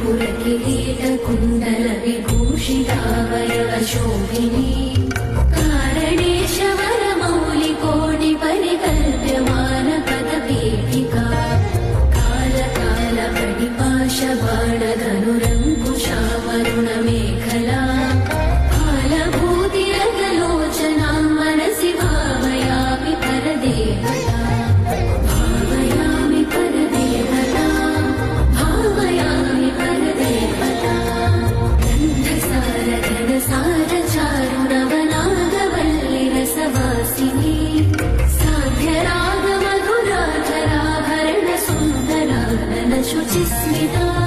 कुण्डलविभूषितावयवशोभिनी कारणेशवरमौलिकोटिपरिकल्प्यमानपदपीठिका कालकालपरिपाशबाणधनुरङ्कुशावरुणमेखला कालभूतिरगलोचनां मनसि भावयामि परदेवता भावयामि परदेवता भावयामि परदेवता गन्धसारघनसारचारुणवनागवल्लिरसवासिनी साध्यरागमधुराधराभरणसुन्दराननशुचिस्मिता